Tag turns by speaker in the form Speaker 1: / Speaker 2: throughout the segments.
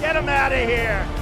Speaker 1: Get him out of here.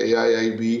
Speaker 2: AIIB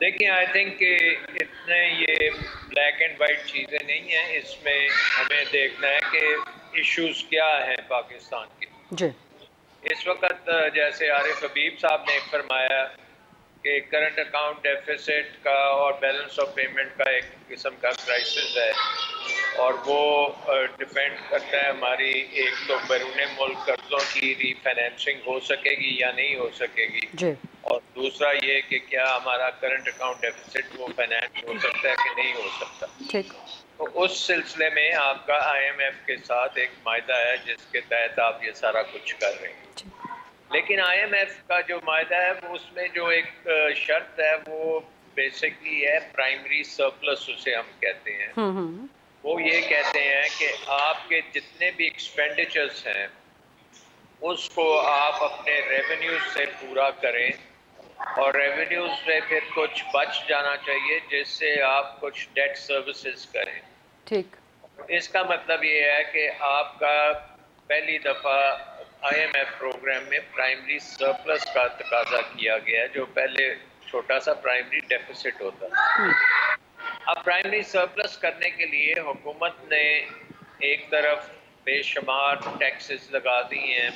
Speaker 3: دیکھیں I think کہ اتنے یہ بلیک اینڈ وائٹ چیزیں نہیں ہیں، اس میں ہمیں دیکھنا ہے کہ ایشوز کیا ہیں پاکستان کے.
Speaker 4: جی
Speaker 3: اس وقت جیسے عارف حبیب صاحب نے فرمایا کہ کرنٹ اکاؤنٹ ڈیفیسٹ کا اور بیلنس آف پیمنٹ کا ایک قسم کا کرائسس ہے، اور وہ ڈپینڈ کرتا ہے ہماری ایک تو بیرون ملک قرضوں کی ری فائنینسنگ ہو سکے گی یا نہیں ہو سکے گی،
Speaker 4: جی
Speaker 3: اور دوسرا یہ کہ کیا ہمارا کرنٹ اکاؤنٹ ڈیفیسٹ وہ فائنینس ہو سکتا ہے کہ نہیں ہو سکتا.
Speaker 4: ٹھیک
Speaker 3: تو اس سلسلے میں آپ کا آئی ایم ایف کے ساتھ ایک معاہدہ ہے جس کے تحت آپ یہ سارا کچھ کر رہے ہیں. لیکن آئی ایم ایف کا جو معاہدہ ہے وہ اس میں جو ایک شرط ہے وہ بیسکلی ہے پرائمری سرپلس اسے ہم کہتے ہیں. وہ یہ کہتے ہیں کہ آپ کے جتنے بھی ایکسپینڈیچرز ہیں اس کو آپ اپنے ریونیوز سے پورا کریں، اور ریونیوز سے پھر کچھ بچ جانا چاہیے جس سے آپ کچھ ڈیٹ سروسز کریں.
Speaker 4: ٹھیک
Speaker 3: اس کا مطلب یہ ہے کہ آپ کا پہلی دفعہ آئی ایم ایف پروگرام میں پرائمری سرپلس کا تقاضا کیا گیا ہے، جو پہلے چھوٹا سا پرائمری ڈیفیسٹ ہوتا تھا. اب پرائمری سرپلس کرنے کے لیے حکومت نے ایک طرف بے شمار ٹیکسز لگا دی ہیں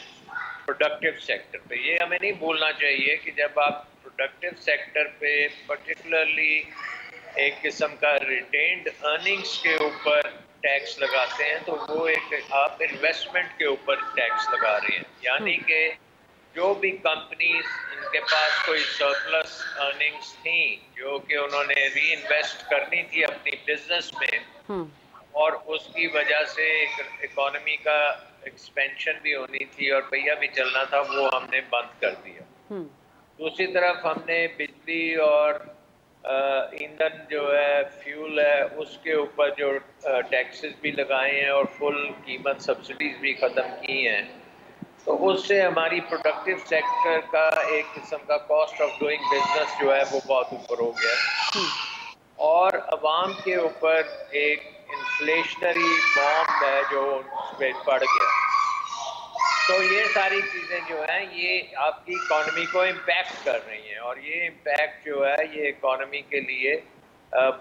Speaker 3: پروڈکٹیو سیکٹر پہ. یہ ہمیں نہیں بھولنا چاہیے کہ جب آپ پروڈکٹیو سیکٹر پہ پرٹیکولرلی ایک قسم کا ریٹینڈ ارننگز کے اوپر ٹیکس لگاتے ہیں تو وہ ایک آپ انویسٹمنٹ کے اوپر ٹیکس لگا رہے ہیں. یعنی کہ جو بھی کمپنیز ان کے پاس کوئی سرپلس ارننگز تھیں جو کہ انہوں نے ری انویسٹ کرنی تھی اپنی بزنس میں، اور اس کی وجہ سے اکانومی کا ایکسپینشن بھی ہونی تھی اور پہیہ بھی چلنا تھا، وہ ہم نے بند کر دیا. دوسری طرف ہم نے بجلی اور ایندھن جو ہے فیول ہے اس کے اوپر جو ٹیکسز بھی لگائے ہیں اور فل قیمت سبسڈیز بھی ختم کی ہیں. تو اس سے ہماری پروڈکٹیو سیکٹر کا ایک قسم کا کاسٹ آف ڈوئنگ بزنس جو ہے وہ بہت اوپر ہو گیا، اور عوام کے اوپر ایک انفلیشنری بامب ہے جو اس پہ پڑ گیا. تو یہ ساری چیزیں جو ہیں یہ آپ کی اکانومی کو امپیکٹ کر رہی ہیں، اور یہ امپیکٹ جو ہے یہ اکانومی کے لیے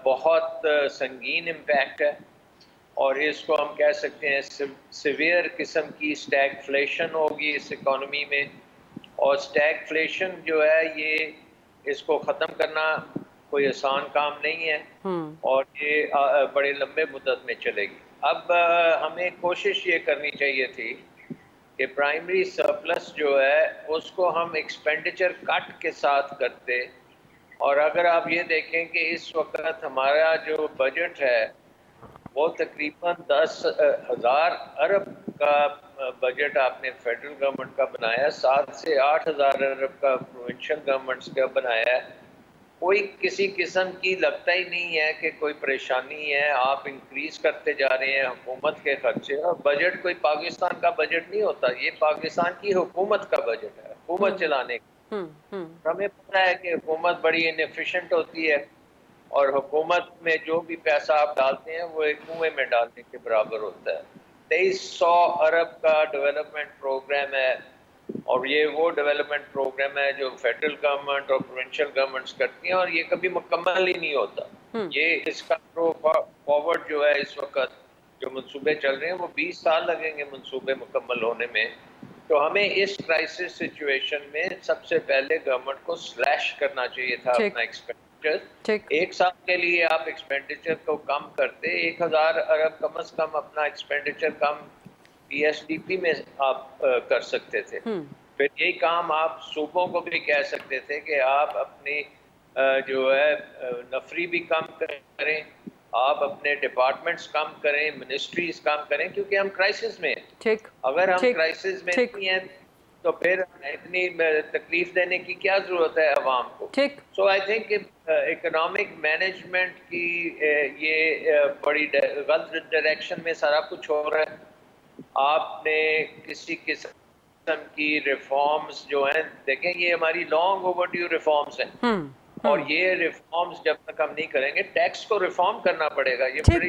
Speaker 3: بہت سنگین امپیکٹ ہے، اور اس کو ہم کہہ سکتے ہیں سیویئر قسم کی اسٹیگفلیشن ہوگی اس اکانومی میں. اور اسٹیگفلیشن جو ہے یہ اس کو ختم کرنا کوئی آسان کام نہیں ہے، اور یہ بڑے لمبے مدت میں چلے گی. اب ہمیں کوشش یہ کرنی چاہیے تھی کہ پرائمری سرپلس جو ہے اس کو ہم ایکسپینڈیچر کٹ کے ساتھ کرتے. اور اگر آپ یہ دیکھیں کہ اس وقت ہمارا جو بجٹ ہے وہ تقریباً 10,000 ارب کا بجٹ آپ نے فیڈرل گورنمنٹ کا بنایا، 7 سے 8,000 ارب کا پروونشل گورنمنٹس کا بنایا ہے. کوئی کسی قسم کی لگتا ہی نہیں ہے کہ کوئی پریشانی ہے. آپ انکریز کرتے جا رہے ہیں حکومت کے خرچے، اور بجٹ کوئی پاکستان کا بجٹ نہیں ہوتا، یہ پاکستان کی حکومت کا بجٹ ہے، حکومت چلانے کا. ہمیں پتہ ہے کہ حکومت بڑی انیفیشینٹ ہوتی ہے، اور حکومت میں جو بھی پیسہ آپ ڈالتے ہیں وہ ایک کنویں میں ڈالنے کے برابر ہوتا ہے. 2300 ارب کا ڈیولپمنٹ پروگرام ہے، اور یہ وہ ڈیولپمنٹ پروگرام ہے جو فیڈرل گورنمنٹ اور پروونشل گورنمنٹس کرتی ہیں، اور یہ کبھی مکمل ہی نہیں ہوتا. یہ اس کا فارورڈ جو ہے اس وقت جو منصوبے چل رہے ہیں وہ 20 سال لگیں گے منصوبے مکمل ہونے میں. تو ہمیں اس کرائسس سچویشن میں سب سے پہلے گورنمنٹ کو سلیش کرنا چاہیے تھا اپنا ایکسپینڈیچر. ایک سال کے لیے آپ ایکسپینڈیچر کو کم کرتے، 1,000 ارب کم از کم اپنا ایکسپینڈیچر کم پی ایس ڈی پی میں آپ کر سکتے تھے. پھر یہی کام آپ صوبوں کو بھی کہہ سکتے تھے کہ آپ اپنی جو ہے نفری بھی کم کریں، آپ اپنے ڈپارٹمنٹس کم کریں، منسٹریز کم کریں، کیونکہ ہم کرائسس میں ہیں. اگر ہم کرائسس میں نہیں ہیں تو پھر اتنی تکلیف دینے کی کیا ضرورت ہے عوام کو. سو آئی تھنک اکنامک مینجمنٹ کی یہ بڑی غلط ڈائریکشن میں سارا کچھ ہو رہا ہے. آپ نے کسی قسم کی ریفارمز جو ہیں، دیکھیں یہ ہماری لانگ اوور ڈیو ریفارمز ہیں، اور یہ ریفارمز جب تک ہم نہیں کریں گے، ٹیکس کو ریفارم کرنا پڑے گا. یہ بڑی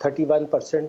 Speaker 5: 31%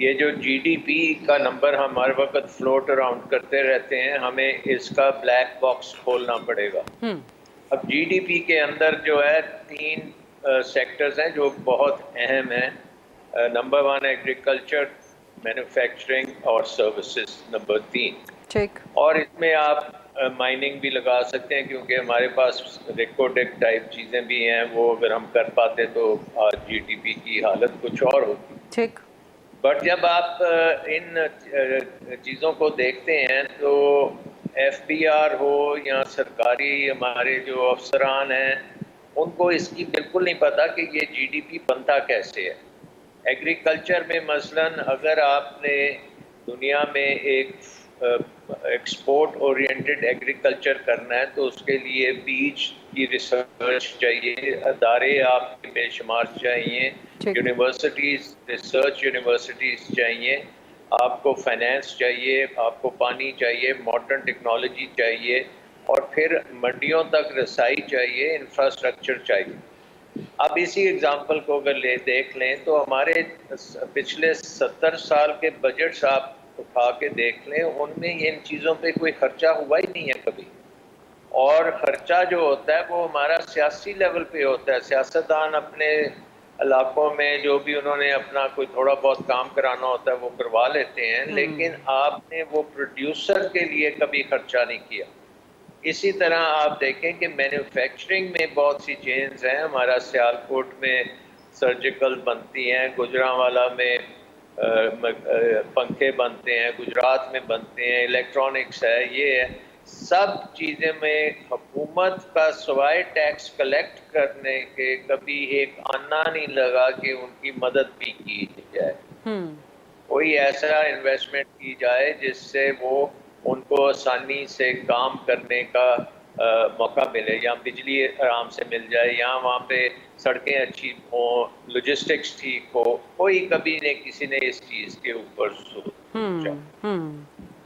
Speaker 3: یہ جو جی ڈی پی کا نمبر ہم ہر وقت فلوٹ اراؤنڈ کرتے رہتے ہیں، ہمیں اس کا بلیک باکس کھولنا پڑے گا. اب جی ڈی پی کے اندر جو ہے 3 سیکٹرز ہیں جو بہت اہم ہیں. نمبر 1 ایگریکلچر، مینوفیکچرنگ اور سروسز نمبر 3.
Speaker 4: ٹھیک.
Speaker 3: اور اس میں آپ مائننگ بھی لگا سکتے ہیں کیونکہ ہمارے پاس ریکوڈک ٹائپ چیزیں بھی ہیں، وہ اگر ہم کر پاتے تو آج جی ڈی پی کی حالت کچھ اور ہوتی.
Speaker 4: ٹھیک.
Speaker 3: بٹ جب آپ ان چیزوں کو دیکھتے ہیں تو ایف بی آر ہو یا سرکاری ہمارے جو افسران ہیں، ان کو اس کی بالکل نہیں پتہ کہ یہ جی ڈی پی بنتا کیسے ہے. ایگریکلچر میں مثلاً اگر آپ نے دنیا میں ایک ایکسپورٹ اورینٹڈ ایگریکلچر کرنا ہے تو اس کے لیے بیج کی ریسرچ چاہیے، ادارے آپ کے بے شمار چاہیے، یونیورسٹیز، ریسرچ یونیورسٹیز چاہیے، آپ کو فائنینس چاہیے، آپ کو پانی چاہیے، ماڈرن ٹیکنالوجی چاہیے، اور پھر منڈیوں تک رسائی چاہیے، انفراسٹرکچر چاہیے. اب اسی اگزامپل کو اگر دیکھ لیں تو ہمارے پچھلے 70 سال کے بجٹس آپ اٹھا کے دیکھ لیں، ان میں ان چیزوں پہ کوئی خرچہ ہوا ہی نہیں ہے کبھی. اور خرچہ جو ہوتا ہے وہ ہمارا سیاسی لیول پہ ہوتا ہے. سیاستدان اپنے علاقوں میں جو بھی انہوں نے اپنا کوئی تھوڑا بہت کام کرانا ہوتا ہے وہ کروا لیتے ہیں، لیکن آپ نے وہ پروڈیوسر کے لیے کبھی خرچہ نہیں کیا. اسی طرح آپ دیکھیں کہ مینوفیکچرنگ میں بہت سی چینز ہیں. ہمارا سیالکوٹ میں سرجیکل بنتی ہیں، گجرانوالا میں پنکھے بنتے ہیں، گجرات میں بنتے ہیں، الیکٹرانکس ہے، یہ ہے. سب چیزیں میں حکومت کا سوائے ٹیکس کلیکٹ کرنے کے کبھی ایک آنا نہیں لگا کہ ان کی مدد بھی کی جائے. کوئی ایسا انویسٹمنٹ کی جائے جس سے وہ ان کو آسانی سے کام کرنے کا موقع ملے، یا بجلی آرام سے مل جائے، یا وہاں پہ سڑکیں اچھی ہوں، لوجسٹکس ٹھیک ہو. کوئی کبھی نہیں کسی نے اس چیز کے اوپر سوچا،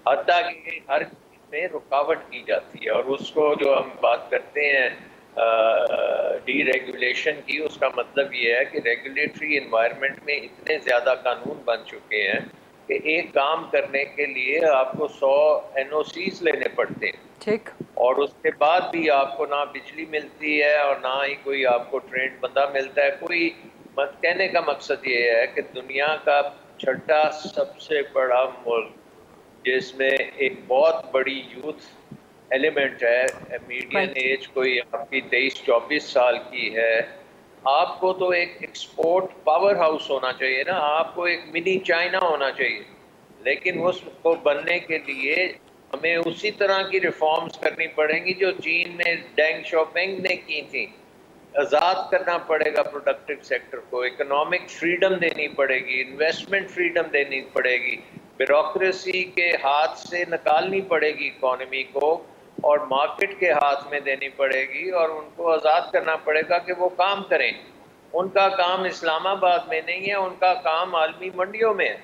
Speaker 3: حتیٰ کہ ہر چیز میں رکاوٹ کی جاتی ہے. اور اس کو جو ہم بات کرتے ہیں ڈی ریگولیشن کی، اس کا مطلب یہ ہے کہ ریگولیٹری انوائرمنٹ میں اتنے زیادہ قانون بن چکے ہیں کہ ایک کام کرنے کے لیے آپ کو 100 این او سیز لینے پڑتے ہیں.
Speaker 4: ٹھیک. اور
Speaker 3: اس کے بعد بھی آپ کو نہ بجلی ملتی ہے اور نہ ہی کوئی آپ کو ٹرینڈ بندہ ملتا ہے. کوئی کہنے کا مقصد یہ ہے کہ دنیا کا چھٹا سب سے بڑا ملک جس میں ایک بہت بڑی یوتھ ایلیمنٹ ہے، میڈین ایج کوئی آپ کی 23-24 سال کی ہے، آپ کو تو ایک ایکسپورٹ پاور ہاؤس ہونا چاہیے نا. آپ کو ایک منی چائنا ہونا چاہیے. لیکن اس کو بننے کے لیے ہمیں اسی طرح کی ریفارمز کرنی پڑیں گی جو چین میں ڈینگ شاپنگ نے کی تھی. آزاد کرنا پڑے گا پروڈکٹیو سیکٹر کو، اکنامک فریڈم دینی پڑے گی، انویسٹمنٹ فریڈم دینی پڑے گی، بیوروکریسی کے ہاتھ سے نکالنی پڑے گی اکانومی کو اور مارکیٹ کے ہاتھ میں دینی پڑے گی، اور ان کو آزاد کرنا پڑے گا کہ وہ کام کریں. ان کا کام اسلام آباد میں نہیں ہے، ان کا کام عالمی منڈیوں میں ہے.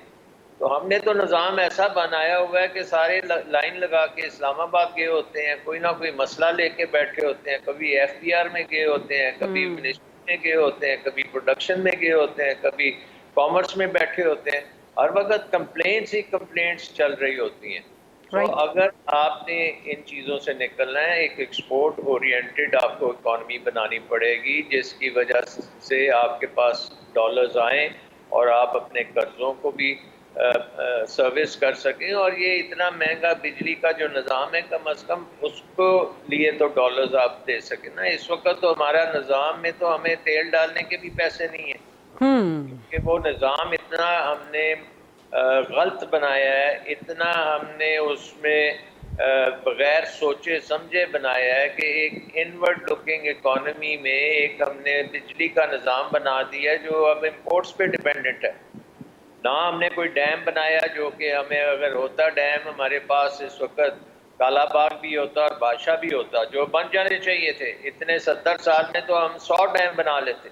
Speaker 3: تو ہم نے تو نظام ایسا بنایا ہوا ہے کہ سارے لائن لگا کے اسلام آباد گئے ہوتے ہیں، کوئی نہ کوئی مسئلہ لے کے بیٹھے ہوتے ہیں، کبھی ایف بی آر میں گئے ہوتے ہیں، کبھی منسٹری میں گئے ہوتے ہیں، کبھی پروڈکشن میں گئے ہوتے ہیں، کبھی کامرس میں بیٹھے ہوتے ہیں. ہر وقت کمپلینٹس ہی کمپلینٹس چل رہی ہوتی ہیں. تو اگر آپ نے ان چیزوں سے نکلنا ہے، ایک ایکسپورٹ اورینٹڈ آپ کو اکانومی بنانی پڑے گی جس کی وجہ سے آپ کے پاس ڈالرز آئیں اور آپ اپنے قرضوں کو بھی سروس کر سکیں. اور یہ اتنا مہنگا بجلی کا جو نظام ہے، کم از کم اس کو لیے تو ڈالرز آپ دے سکیں نا. اس وقت تو ہمارا نظام میں تو ہمیں تیل ڈالنے کے بھی پیسے نہیں ہیں، کہ وہ نظام اتنا ہم نے غلط بنایا ہے، اتنا ہم نے اس میں بغیر سوچے سمجھے بنایا ہے کہ ایک انورڈ لکنگ اکانومی میں ایک ہم نے بجلی کا نظام بنا دیا جو اب امپورٹس پہ ڈیپینڈنٹ ہے. نہ ہم نے کوئی ڈیم بنایا جو کہ ہمیں اگر ہوتا ڈیم ہمارے پاس اس وقت کالا باغ بھی ہوتا اور بادشاہ بھی ہوتا، جو بن جانے چاہیے تھے. اتنے 70 سال میں تو ہم 100 ڈیم بنا لیتے،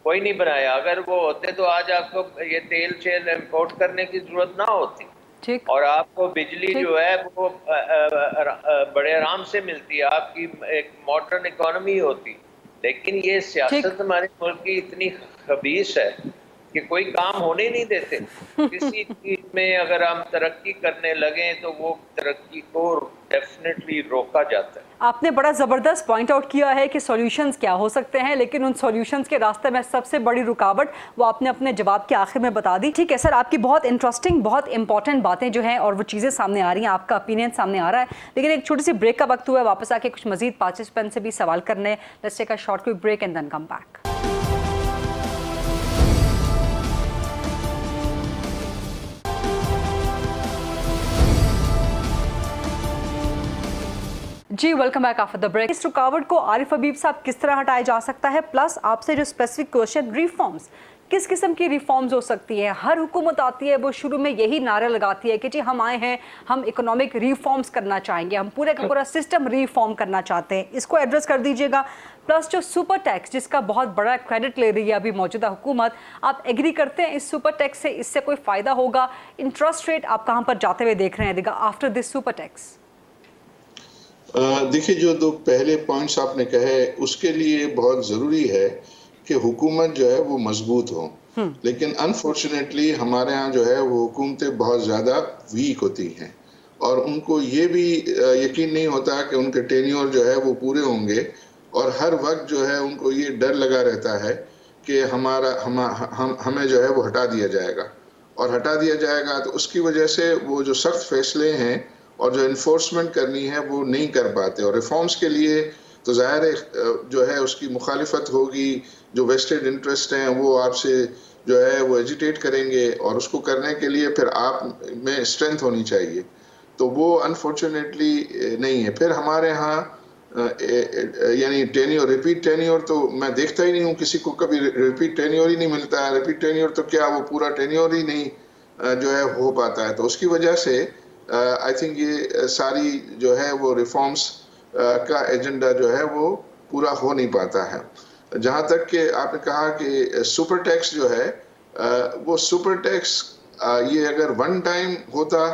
Speaker 3: کوئی نہیں بنایا. اگر وہ ہوتے تو آج آپ کو یہ تیل شیل امپورٹ کرنے کی ضرورت نہ ہوتی، اور آپ کو بجلی جو ہے وہ بڑے آرام سے ملتی، آپ کی ایک ماڈرن اکانومی ہوتی. لیکن یہ سیاست ہمارے ملک کی اتنی خبیث ہے کہ کوئی کام ہونے نہیں دیتے. کسی چیز میں اگر ہم ترقی کرنے لگیں تو وہ ترقی کو ڈیفینیٹلی روکا جاتا ہے.
Speaker 4: آپ نے بڑا زبردست پوائنٹ آؤٹ کیا ہے کہ سولیوشنز کیا ہو سکتے ہیں، لیکن ان سولیوشنز کے راستے میں سب سے بڑی رکاوٹ وہ آپ نے اپنے جواب کے آخر میں بتا دی. ٹھیک ہے سر، آپ کی بہت انٹرسٹنگ، بہت امپورٹنٹ باتیں جو ہیں اور وہ چیزیں سامنے آ رہی ہیں، آپ کا اپینین سامنے آ رہا ہے، لیکن ایک چھوٹی سی بریک کا وقت ہوا ہے. واپس آ کے کچھ مزید پارٹیسپینٹ سے بھی سوال کرنے. Let's take a short quick break and then come back. جی welcome back after the break. اس رکاوٹ کو عارف حبیب صاحب کس طرح ہٹایا جا سکتا ہے، پلس آپ سے جو اسپیسیفک کوشچن ریفارمز، کس قسم کی ریفارمز ہو سکتی ہیں؟ ہر حکومت آتی ہے وہ شروع میں یہی نعرہ لگاتی ہے کہ جی ہم آئے ہیں، ہم اکنامک ریفارمز کرنا چاہیں گے، ہم پورے کا پورا سسٹم ریفارم کرنا چاہتے ہیں. اس کو ایڈریس کر دیجیے گا. پلس جو سپر ٹیکس جس کا بہت بڑا کریڈٹ لے رہی ہے ابھی موجودہ حکومت، آپ ایگری کرتے ہیں اس سپر ٹیکس سے اس سے کوئی فائدہ ہوگا؟ انٹرسٹ ریٹ آپ کہاں پر جاتے ہوئے دیکھ رہے ہیں آفٹر دس سپر ٹیکس؟
Speaker 2: دیکھیے جو دو پہلے پوائنٹس آپ نے کہے اس کے لیے بہت ضروری ہے کہ حکومت جو ہے وہ مضبوط ہو، لیکن انفارچونیٹلی ہمارے ہاں جو ہے وہ حکومتیں بہت زیادہ ویک ہوتی ہیں اور ان کو یہ بھی یقین نہیں ہوتا کہ ان کے ٹینیور جو ہے وہ پورے ہوں گے، اور ہر وقت جو ہے ان کو یہ ڈر لگا رہتا ہے کہ ہمیں جو ہے وہ ہٹا دیا جائے گا، اور ہٹا دیا جائے گا تو اس کی وجہ سے وہ جو سخت فیصلے ہیں اور جو انفورسمنٹ کرنی ہے وہ نہیں کر پاتے. اور ریفارمز کے لیے تو ظاہر جو ہے اس کی مخالفت ہوگی، جو ویسٹڈ انٹرسٹ ہیں وہ آپ سے جو ہے وہ ایجیٹیٹ کریں گے، اور اس کو کرنے کے لیے پھر آپ میں اسٹرینتھ ہونی چاہیے، تو وہ انفارچونیٹلی نہیں ہے. پھر ہمارے ہاں یعنی ٹینیور، ریپیٹ ٹینیور تو میں دیکھتا ہی نہیں ہوں کسی کو، کبھی ریپیٹ ٹینیور ہی نہیں ملتا ہے. ریپیٹ ٹینیور تو کیا وہ پورا ٹینیور ہی نہیں جو ہے ہو پاتا ہے. تو اس کی وجہ سے آئی تھنک یہ ساری جو ہے وہ ریفارمز کا ایجنڈا جو ہے وہ پورا ہو نہیں پاتا ہے. جہاں تک کہ آپ نے کہا کہ سپر ٹیکس جو ہے وہ سپر ٹیکس یہ اگر ون ٹائم ہوتا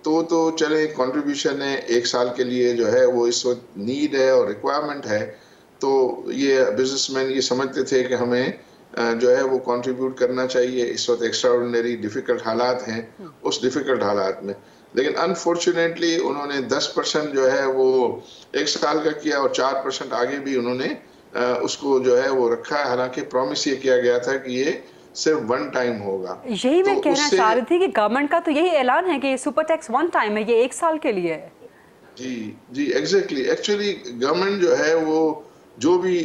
Speaker 2: تو چلیں کنٹریبیوشن ہے 1 سال کے لیے جو ہے وہ اس وقت نیڈ ہے اور ریکوائرمنٹ ہے، تو یہ بزنس مین یہ سمجھتے تھے کہ ہمیں جو ہے وہ کنٹریبیوٹ کرنا چاہیے. اس وقت ایکسٹرا آرڈنری ڈیفیکلٹ حالات ہیں، اس ڈیفیکلٹ حالات میں، لیکن انفارچونیٹلی انہوں نے 10% جو ہے وہ 1 سال کا کیا اور 4% آگے بھی انہوں نے اس کو جو ہے وہ رکھا ہے، حالانکہ پرومس یہ کیا گیا تھا کہ یہ صرف ون ٹائم ہوگا.
Speaker 4: یہی میں کہنا چاہ رہی تھی کہ گورنمنٹ کا تو یہی اعلان ہے کہ یہ سپر ٹیکس ون ٹائم ہے، یہ 1 سال کے لیے ہے.
Speaker 2: جی ایگزیکٹلی. ایکچولی گورنمنٹ جو ہے وہ جو بھی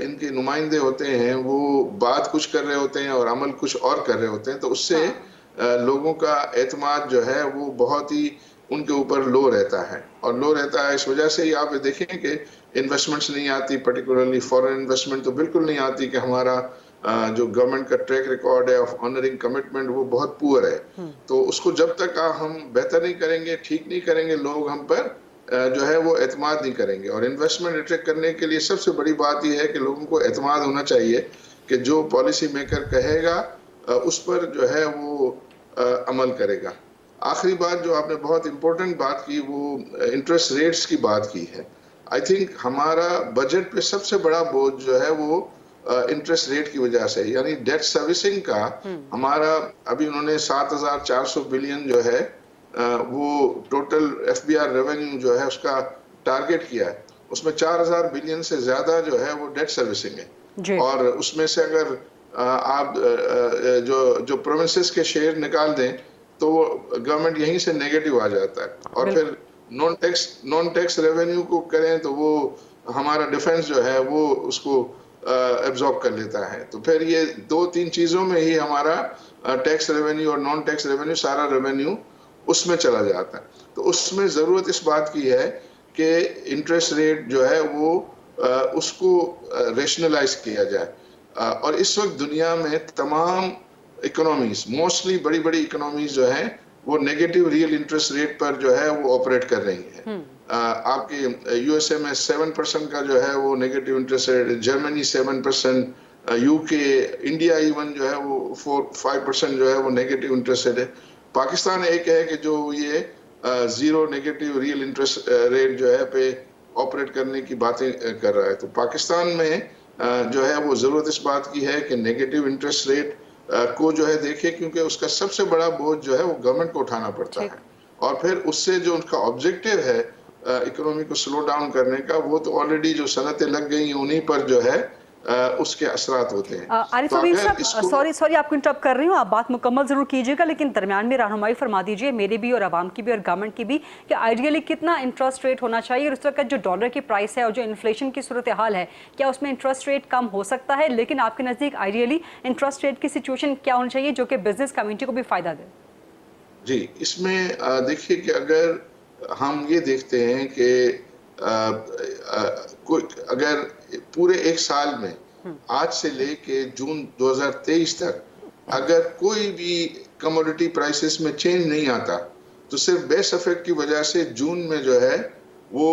Speaker 2: ان کے نمائندے ہوتے ہیں وہ بات کچھ کر رہے ہوتے ہیں اور عمل کچھ اور کر رہے ہوتے ہیں، تو اس سے لوگوں کا اعتماد جو ہے وہ بہت ہی ان کے اوپر لو رہتا ہے، اور لو رہتا ہے اس وجہ سے ہی آپ دیکھیں کہ انویسٹمنٹس نہیں آتی، پرٹیکولرلی فورن انویسٹمنٹ تو بالکل نہیں آتی، کہ ہمارا جو گورنمنٹ کا ٹریک ریکارڈ ہے آف آنرنگ کمٹمنٹ وہ بہت پور ہے. تو اس کو جب تک ہم بہتر نہیں کریں گے، ٹھیک نہیں کریں گے، لوگ ہم پر جو ہے وہ اعتماد نہیں کریں گے. اور انویسٹمنٹ اٹریکٹ کرنے کے لیے سب سے بڑی بات یہ ہے کہ لوگوں کو اعتماد ہونا چاہیے کہ جو پالیسی میکر کہے گا اس پر جو ہے وہ عمل کرے گا. آخری بات جو آپ نے بہت امپورٹنٹ بات کی وہ انٹرسٹ ریٹس کی بات کی ہے. آئی تھنک ہمارا بجٹ پہ سب سے بڑا بوجھ جو ہے وہ انٹرسٹ ریٹ کی وجہ سے، یعنی ڈیٹ سروسنگ کا ہمارا ابھی انہوں نے 7,400 بلین جو ہے وہ ٹوٹل FBR ریونیو جو ہے اس کا ٹارگٹ کیا ہے، اس میں 4,000 بلین سے زیادہ جو ہے وہ ڈیٹ سروسنگ ہے. اور اس میں سے اگر آپ جو پروونسز کے شیئر نکال دیں تو وہ گورنمنٹ یہیں سے نیگیٹو آ جاتا ہے. اور پھر نان ٹیکس ریونیو کو کریں تو وہ ہمارا ڈیفنس جو ہے وہ اس کو ایبزارب کر لیتا ہے. تو پھر یہ 2-3 چیزوں میں ہی ہمارا ٹیکس ریونیو اور نان ٹیکس ریونیو سارا ریونیو اس میں چلا جاتا ہے. تو اس میں ضرورت اس بات کی ہے کہ انٹرسٹ ریٹ جو ہے وہ اس کو ریشنلائز کیا جائے. اور اس وقت دنیا میں تمام اکنامیز، موسٹلی بڑی بڑی اکنامیز جو ہیں وہ نیگیٹو ریئل انٹرسٹ ریٹ پر جو ہے وہ آپریٹ کر رہی ہیں. آپ کے USA میں 7% کا جو ہے وہ negative interest rate, Germany 7%، UK، India even جو ہے وہ 4-5% جو ہے وہ نیگیٹو انٹرسٹ ریٹ ہے. پاکستان ایک ہے کہ جو یہ zero negative real interest rate جو ہے پہ آپریٹ کرنے کی باتیں کر رہا ہے. تو پاکستان میں جو ہے وہ ضرورت اس بات کی ہے کہ نیگیٹو انٹرسٹ ریٹ کو جو ہے دیکھے، کیونکہ اس کا سب سے بڑا بوجھ جو ہے وہ گورنمنٹ کو اٹھانا پڑتا ہے، اور پھر اس سے جو ان کا آبجیکٹو ہے اکنومی کو سلو ڈاؤن کرنے کا، وہ تو آلریڈی جو صنعتیں لگ گئی ہیں انہی پر جو ہے اس کے اثرات ہوتے ہیں۔
Speaker 4: عارف امین صاحب، سوری آپ کو انٹرپٹ کر رہی ہوں، آپ بات مکمل ضرور کیجیے گا، لیکن درمیان میں رہنمائی فرما دیجیے میرے بھی اور عوام کی بھی اور گورنمنٹ کی بھی، کہ آئیڈیلی کتنا انٹرسٹ ریٹ ہونا چاہیے، اور اس وقت جو ڈالر کی پرائس ہے اور جو انفلیشن کی صورتحال ہے، کیا اس میں انٹرسٹ ریٹ کم ہو سکتا ہے؟ لیکن آپ کے نزدیک آئیڈیلی انٹرسٹ ریٹ کی سچویشن کیا ہونی چاہیے جو کہ بزنس کمیونٹی کو بھی فائدہ دے؟
Speaker 2: جی، اس میں دیکھیے کہ اگر ہم یہ دیکھتے ہیں کہ اگر پورے ایک سال میں آج سے لے کے جون 2023 تک اگر کوئی بھی کموڈٹی پرائسز میں چینج نہیں آتا، تو صرف بیس افیکٹ کی وجہ سے جون میں جو ہے وہ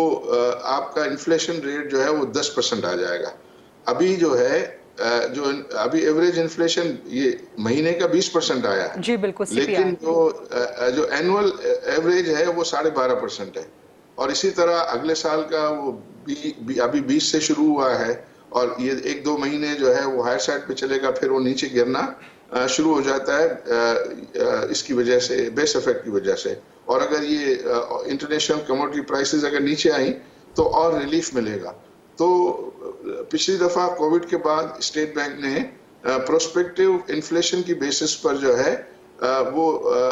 Speaker 2: آپ کا انفلیشن ریٹ جو ہے وہ 10% آ جائے گا۔ ابھی جو ہے ابھی ایوریج انفلیشن یہ مہینے کا 20% آیا ہے،
Speaker 4: جی بالکل،
Speaker 2: لیکن جو اینول ایوریج ہے وہ 12.5% ہے، اور اسی طرح اگلے سال کا وہ ابھی 20 سے شروع ہوا ہے، اور یہ 1-2 مہینے جو ہے وہ ہائر سائڈ پہ چلے گا، پھر وہ نیچے گرنا شروع ہو جاتا ہے اس کی وجہ سے، بیس افیکٹ کی وجہ سے۔ اور اگر یہ انٹرنیشنل کموڈٹی پرائسز اگر نیچے آئیں تو اور ریلیف ملے گا۔ تو پچھلی دفعہ کووڈ کے بعد اسٹیٹ بینک نے پروسپیکٹیو انفلیشن کی بیسس پر جو ہے وہ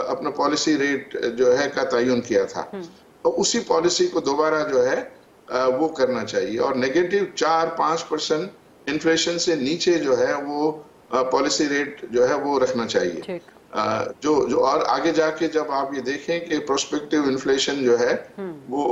Speaker 2: اپنا پالیسی ریٹ جو ہے کا تعین کیا تھا، اور اسی پالیسی کو دوبارہ جو ہے وہ کرنا چاہیے، اور نیگیٹو 4-5% انفلیشن سے نیچے جو ہے وہ پالیسی ریٹ جو ہے وہ رکھنا چاہیے۔ جو اور آگے جا کے جب آپ یہ دیکھیں کہ پروسپیکٹیو انفلیشن جو ہے وہ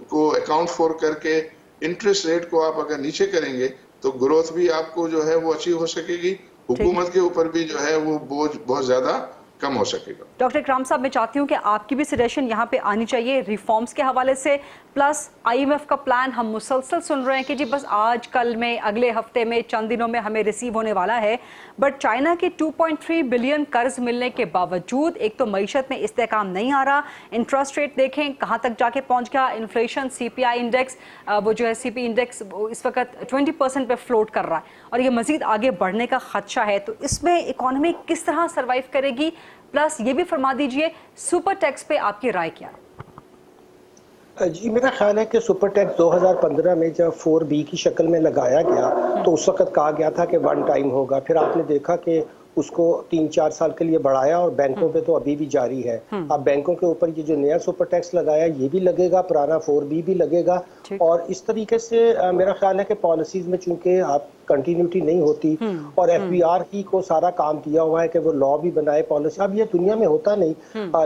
Speaker 2: کو اکاؤنٹ فور کر کے انٹرسٹ ریٹ کو آپ اگر نیچے کریں گے تو گروتھ بھی آپ کو جو ہے وہ اچیو ہو سکے گی، حکومت کے اوپر بھی جو ہے وہ بوجھ بہت زیادہ کم ہو سکے گا۔
Speaker 4: ڈاکٹر اکرام صاحب، میں چاہتی ہوں کہ آپ کی بھی سجیشن یہاں پہ آنی چاہیے ریفارمز کے حوالے سے، پلس IMF کا پلان ہم مسلسل سن رہے ہیں کہ جی بس آج کل میں اگلے ہفتے میں چند دنوں میں ہمیں ریسیو ہونے والا ہے، بٹ چائنا کے 2.3 بلین قرض ملنے کے باوجود ایک تو معیشت میں استحکام نہیں آ رہا، انٹرسٹ ریٹ دیکھیں کہاں تک جا کے پہنچ گیا، انفلیشن CPI انڈیکس وہ جو ہے CP انڈیکس اس وقت 20% پہ فلوٹ کر رہا ہے، اور یہ مزید آگے بڑھنے کا خدشہ ہے۔ تو اس میں اکانومی کس طرح سروائیو کرے گی؟ پلس یہ بھی فرما دیجئے سپر ٹیکس پہ آپ کی رائے کیا ہے؟
Speaker 5: جی میرا خیال ہے کہ سپر ٹیکس 2015 میں جب 4B کی شکل میں لگایا گیا تو اس وقت کہا گیا تھا کہ 1 ٹائم ہوگا، پھر آپ نے دیکھا کہ اس کو 3-4 سال کے لیے بڑھایا، اور بینکوں پہ تو ابھی بھی جاری ہے۔ اب بینکوں کے اوپر یہ جو نیا سپر ٹیکس لگایا یہ بھی لگے گا، پرانا 4B بھی لگے گا، اور اس طریقے سے میرا خیال ہے کہ پالیسیز میں چونکہ آپ کنٹینیوٹی نہیں ہوتی، اور FBR ہی کو سارا کام دیا ہوا ہے کہ وہ لا بھی بنائے، پالیسی۔ اب یہ دنیا میں ہوتا نہیں،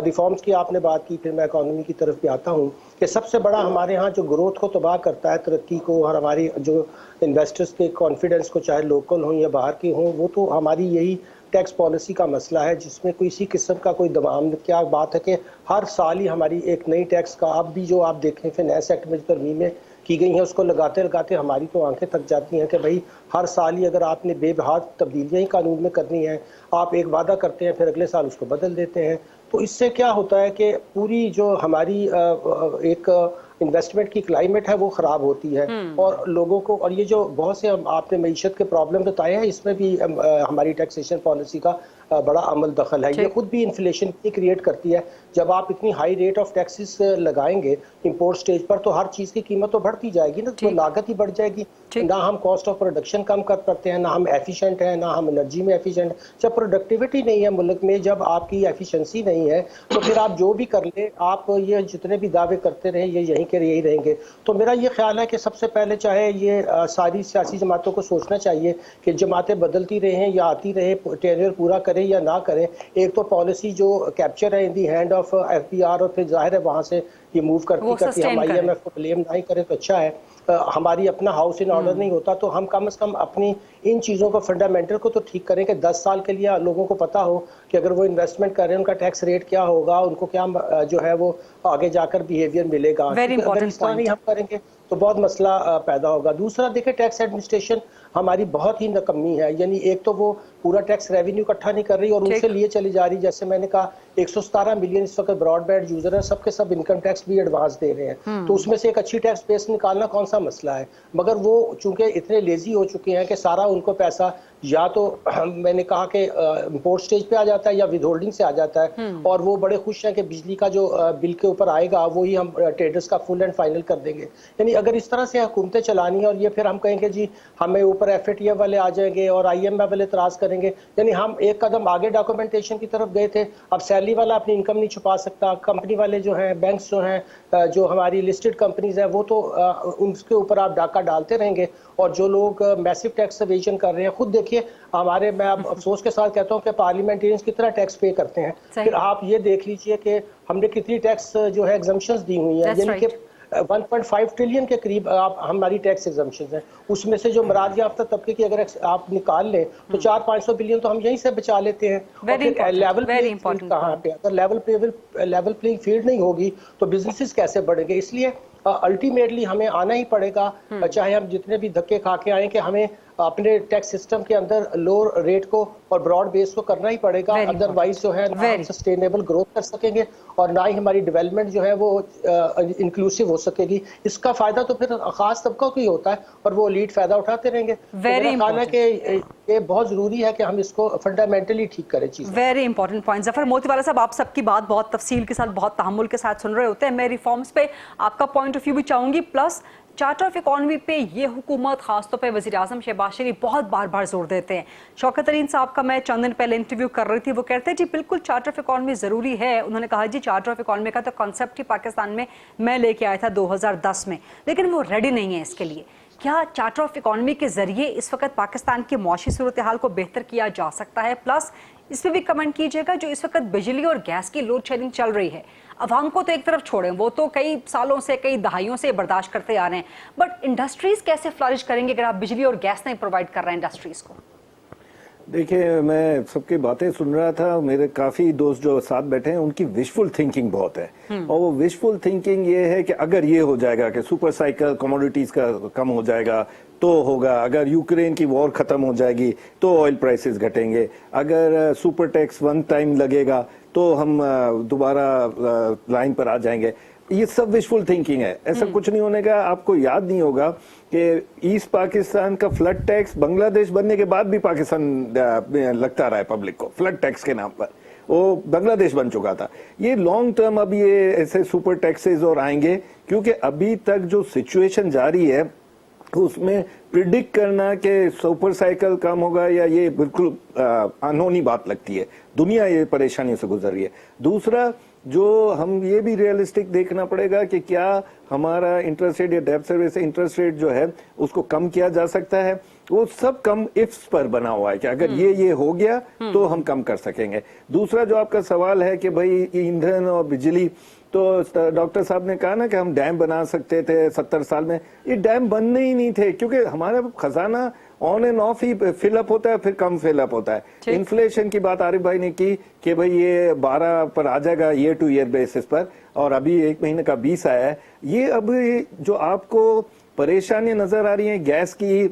Speaker 5: ریفارمز کی آپ نے بات کی، پھر میں اکانومی کی طرف بھی آتا ہوں کہ سب سے بڑا ہمارے ہاں جو گروتھ کو تباہ کرتا ہے، ترقی کو، اور ہماری جو انویسٹرز کے کانفیڈنس کو، چاہے لوکل ہوں یا باہر کے ہوں، وہ تو ہماری یہی ٹیکس پالیسی کا مسئلہ ہے، جس میں کوئی اسی قسم کا کوئی دمام کیا بات ہے کہ ہر سال ہی ہماری ایک نئی ٹیکس کا، اب بھی جو آپ دیکھیں فائنانس ایکٹ میں ترمیمیں کی گئی ہیں اس کو لگاتے لگاتے ہماری تو آنکھیں تک جاتی ہیں کہ بھائی ہر سال ہی اگر آپ نے بے بہاد تبدیلیاں ہی قانون میں کرنی ہیں، آپ ایک وعدہ کرتے ہیں پھر اگلے سال اس کو بدل دیتے ہیں، تو اس سے کیا ہوتا ہے کہ پوری جو ہماری ایک انویسٹمنٹ کی کلائمیٹ ہے وہ خراب ہوتی ہے، اور لوگوں کو، اور یہ جو بہت سے آپ نے معیشت کے پرابلم بتائے ہیں، اس میں بھی ہماری ٹیکسیشن پالیسی کا بڑا عمل دخل ہے۔ یہ خود بھی انفلیشن کی کریٹ کرتی ہے، جب آپ اتنی ہائی ریٹ آف ٹیکسز لگائیں گے امپورٹ سٹیج پر تو ہر چیز کی قیمت تو بڑھتی جائے گی نا، تو لاگت ہی بڑھ جائے گی، نہ ہم کاسٹ آف پروڈکشن کم کر پاتے ہیں، نہ ہم ایفیشینٹ ہیں، نہ ہم انرجی میں ایفیشینٹ ہیں۔ جب پروڈکٹیوٹی نہیں ہے ملک میں، جب آپ کی ایفیشنسی نہیں ہے، تو پھر آپ جو بھی کر لیں، آپ یہ جتنے بھی دعوے کرتے رہیں یہ یہیں کے یہی رہیں گے۔ تو میرا یہ خیال ہے کہ سب سے پہلے چاہے یہ ساری سیاسی جماعتوں کو سوچنا چاہیے کہ جماعتیں بدلتی رہیں یا آتی رہے، ٹینیور پورا کریں یا نہ کریں، ایک تو پالیسی جو کیپچر ہے ان دی ہینڈ آف FBR، اور پھر ظاہر ہے وہاں سے یہ موو کرتی ہم IMF کو بلیم نہیں کریں تو اچھا ہے، ہماری اپنا ہاؤس ان آرڈر نہیں ہوتا تو ہم کم از کم اپنی ان چیزوں کو فنڈامنٹل کو تو ٹھیک کریں کہ 10 سال کے لیے لوگوں کو پتا ہو کہ اگر وہ انویسٹمنٹ کر رہے ہیں ان کا ٹیکس ریٹ کیا ہوگا، ان کو کیا جو ہے وہ آگے جا کر بیہیویئر ملے گا۔ اگر اس طرح نہیں ہم کریں گے تو بہت مسئلہ پیدا ہوگا۔ دوسرا دیکھیں ٹیکس ایڈمنسٹریشن ہماری بہت ہی ناکامی ہے، یعنی ایک تو وہ پورا ٹیکس ریونیو اکٹھا نہیں کر رہی اور ان سے لیے چلی جا رہی، جیسے میں نے کہا 117 ملین اس وقت براڈ بینڈ یوزر ہیں، سب کے سب انکم ٹیکس بھی ایڈوانس دے رہے ہیں، تو اس میں سے ایک اچھی ٹیکس بیس نکالنا کون سا مسئلہ ہے، مگر وہ چونکہ اتنے لیزی ہو چکے ہیں کہ سارا ان کو پیسہ یا تو میں نے کہا کہ امپورٹ سٹیج پہ آ جاتا ہے یا ود ہولڈنگ سے آ جاتا ہے, اور وہ بڑے خوش ہیں کہ بجلی کا جو بل کے اوپر آئے گا وہی ہم ٹریڈرز کا فل اینڈ فائنل کر دیں گے. یعنی اگر اس طرح سے حکومتیں چلانی ہیں اور یہ پھر ہم کہیں گے جی ہمیں اوپر ایف اے ٹی ایف والے آ جائیں گے اور آئی ایم ایف والے اعتراض کریں گے, یعنی ہم ایک قدم آگے ڈاکومنٹیشن کی طرف گئے تھے. اب سیلری والا اپنی انکم نہیں چھپا سکتا, کمپنی والے جو ہیں, بینکس جو ہیں, جو ہماری لسٹڈ کمپنیز ہیں, وہ تو ان کے اوپر آپ ڈاکہ ڈالتے رہیں گے. اور جو لوگ میسو ٹیکس ایویژن کر رہے ہیں, خود دیکھیے ہمارے, میں اب افسوس کے ساتھ کہتا ہوں کہ پارلیمنٹرینز کتنا ٹیکس پے کرتے ہیں. پھر آپ یہ دیکھ لیجئے کہ ہم نے کتنی ٹیکس جو ہے ایگزمپشنز دی ہوئی ہیں, یعنی کہ 1.5 ٹریلین کے قریب ہماری ٹیکس ایگزمپشنز ہیں. اس میں سے جو مراد یافتہ طبقے کی اگر آپ نکال لیں تو 400-500 بلین تو ہم یہیں سے بچا لیتے ہیں. لیول پلینگ فیلڈ کہاں پہ, اگر لیول پلینگ فیلڈ نہیں ہوگی تو بزنسز کیسے بڑھیں گے. اس لیے الٹیمیٹلی ہمیں آنا ہی پڑے گا, چاہے ہم جتنے بھی دھکے کھا کے آئیں, کہ ہمیں اپنے ٹیکس سسٹم کے اندر لو ریٹ کو اور براڈ بیس کو کرنا ہی پڑے گا. ادروائز جو ہے نہ ہم سسٹینیبل گروتھ کر سکیں گے اور نہ ہی ہماری ڈیولپمنٹ جو ہے وہ انکلوسیو ہو سکے گی. اس کا فائدہ تو پھر خاص طبقوں کو ہی ہوتا ہے اور وہ لیڈ فائدہ اٹھاتے رہیں گے. میرا خیال ہے کہ یہ بہت ضروری ہے کہ ہم اس کو فنڈامنٹلی ٹھیک کریں. چیز
Speaker 4: ویری امپورٹنٹ پوائنٹ. ظفر موتی والا صاحب, آپ سب کی بات بہت تفصیل کے ساتھ, بہت تحمل کے ساتھ سن رہے ہوتے ہیں. میں ریفارمز پہ آپ کا پوائنٹ آف ویو بھی چاہوں گی, پلس چارٹر آف اکانومی پہ یہ حکومت خاص طور پہ وزیر اعظم شہباز شریف بہت بار بار زور دیتے ہیں. شوکت ترین صاحب کا میں چند دن پہلے انٹرویو کر رہی تھی, وہ کہتے ہیں جی بالکل چارٹر آف اکانومی ضروری ہے. انہوں نے کہا جی چارٹر آف اکانومی کا تو کانسیپٹ ہی پاکستان میں لے کے آیا تھا 2010 میں, لیکن وہ ریڈی نہیں ہے اس کے لیے. کیا چارٹر آف اکانومی کے ذریعے اس وقت پاکستان کی معاشی صورتحال کو بہتر کیا جا سکتا ہے؟ پلس اس پہ بھی کمنٹ کیجیے گا, جو اس وقت بجلی اور گیس کی لوڈ شیڈنگ چل رہی ہے, عوام کو تو ایک طرف چھوڑیں, وہ تو کئی سالوں سے, کئی دہائیوں سے برداشت کرتے آ رہے ہیں, بٹ انڈسٹریز کیسے فلرش کریں گے اگر آپ بجلی اور گیس نہیں پرووائڈ کر رہے ہیں انڈسٹریز کو؟
Speaker 6: دیکھیں, میں سب کی باتیں سن رہا تھا, میرے کافی دوست جو ساتھ بیٹھے ہیں ان کی وشفل تھنکنگ بہت ہے, اور وہ وشفل تھنکنگ یہ ہے کہ اگر یہ ہو جائے گا کہ سپر سائیکل کموڈیٹیز کا کم ہو جائے گا تو ہوگا, اگر یوکرین کی وار ختم ہو جائے گی تو آئل پرائسز گھٹیں گے, اگر سپر ٹیکس ون ٹائم لگے گا تو ہم دوبارہ لائن پر آ جائیں گے. یہ سب وشفل تھنکنگ ہے, ایسا کچھ نہیں ہونے کا. آپ کو یاد نہیں ہوگا کہ ایسٹ پاکستان کا فلڈ ٹیکس بنگلہ دیش بننے کے بعد بھی پاکستان لگتا رہا ہے پبلک کو, فلڈ ٹیکس کے نام پر, وہ بنگلہ دیش بن چکا تھا. یہ لانگ ٹرم اب یہ ایسے سپر ٹیکسز اور آئیں گے, کیونکہ ابھی تک جو سچویشن جاری ہے اس میں پریڈکٹ کرنا کہ سپر سائیکل کم ہوگا یا یہ بالکل انہونی بات لگتی ہے. دنیا یہ پریشانیوں سے گزر رہی ہے. دوسرا جو ہم یہ بھی ریئلسٹک دیکھنا پڑے گا کہ کیا ہمارا انٹرسٹ ریٹ یا ڈیٹ سروس سے انٹرسٹ ریٹ جو ہے اس کو کم کیا جا سکتا ہے. وہ سب کم افس پر بنا ہوا ہے کہ اگر یہ ہو گیا تو ہم کم کر سکیں گے. دوسرا جو آپ کا سوال ہے کہ بھائی ایندھن اور بجلی, تو ڈاکٹر صاحب نے کہا نا کہ ہم ڈیم بنا سکتے تھے 70 سال میں, یہ ڈیم بننے ہی نہیں تھے, کیونکہ ہمارا خزانہ آن اینڈ آف ہی فل اپ ہوتا ہے, پھر کم فل اپ ہوتا ہے. انفلیشن کی بات عارف بھائی نے کی کہ بھائی یہ 12 پر آ جائے گا ایئر ٹو ایئر بیسس پر, اور ابھی 1 مہینے کا 20 آیا ہے. یہ اب جو آپ کو پریشانیاں نظر آ رہی ہیں, گیس کی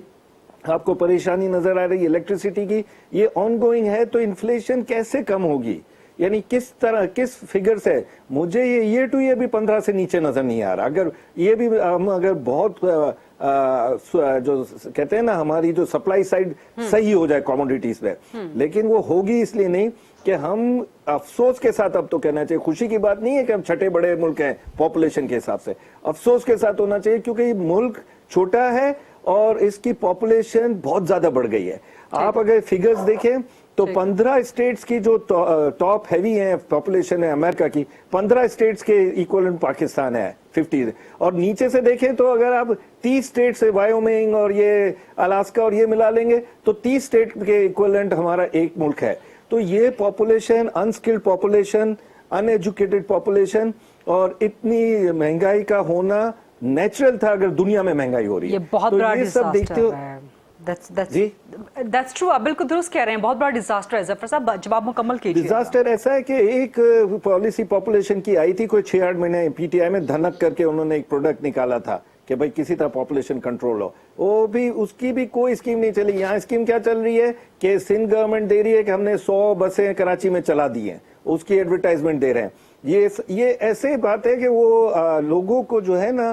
Speaker 6: آپ کو پریشانی نظر آ رہی ہے, الیکٹریسٹی کی, یہ آن گوئنگ ہے, تو انفلیشن کیسے کم ہوگی, یعنی کس طرح, کس فگر سے؟ مجھے یہ ایئر ٹو ایئر بھی 15 سے نیچے نظر نہیں آ رہا. اگر یہ بھی ہم اگر بہت جو کہتے ہیں نا ہماری جو سپلائی سائڈ صحیح ہو جائے کوموڈیٹیز پہ, لیکن وہ ہوگی اس لیے نہیں کہ ہم افسوس کے ساتھ, اب تو کہنا چاہیے, خوشی کی بات نہیں ہے کہ ہم چھٹے بڑے ملک ہیں پاپولیشن کے حساب سے, افسوس کے ساتھ ہونا چاہیے کیونکہ یہ ملک چھوٹا ہے اور اس کی پاپولیشن بہت زیادہ بڑھ گئی ہے. آپ اگر فگرز دیکھیں تو 15 اسٹیٹس کی جو ٹاپ ہیوی ہیں پاپولیشن ہے امریکہ کی, 15 اسٹیٹس کے ایکولنٹ پاکستان ہے 50, اور نیچے سے دیکھیں تو اگر آپ 30 اسٹیٹ سے وائیومنگ اور یہ الاسکا اور یہ ملا لیں گے تو 30 اسٹیٹ کے ایکولنٹ ہمارا ایک ملک ہے. تو یہ پاپولیشن, انسکلڈ پاپولیشن, ان ایجوکیٹڈ پاپولیشن, اور اتنی مہنگائی کا ہونا نیچرل تھا اگر دنیا میں مہنگائی ہو رہی ہے.
Speaker 4: یہ بہت بڑا ڈیزاسٹر ہے. That's true, آپ بالکل درست کہہ رہے ہیں, بہت بڑا ڈیزاسٹر ہے. ظفر صاحب جواب مکمل کیجیے.
Speaker 6: ڈیزاسٹر ایسا ہے کہ ایک پالیسی پاپولیشن کی آئی تھی, کوئی 6-8 مہینے پی ٹی آئی میں دھنک کر کے انہوں نے ایک پروڈکٹ نکالا تھا کہ بھائی کسی طرح پاپولیشن کنٹرول ہو, وہ بھی اس کی بھی کوئی اسکیم نہیں چلی. یہاں اسکیم کیا چل رہی ہے کہ سندھ گورنمنٹ دے رہی ہے کہ ہم نے 100 بسیں کراچی میں چلا دی ہیں, اس کی ایڈورٹائزمنٹ دے رہے ہیں. یہ ایسے بات ہے کہ وہ لوگوں کو جو ہے نا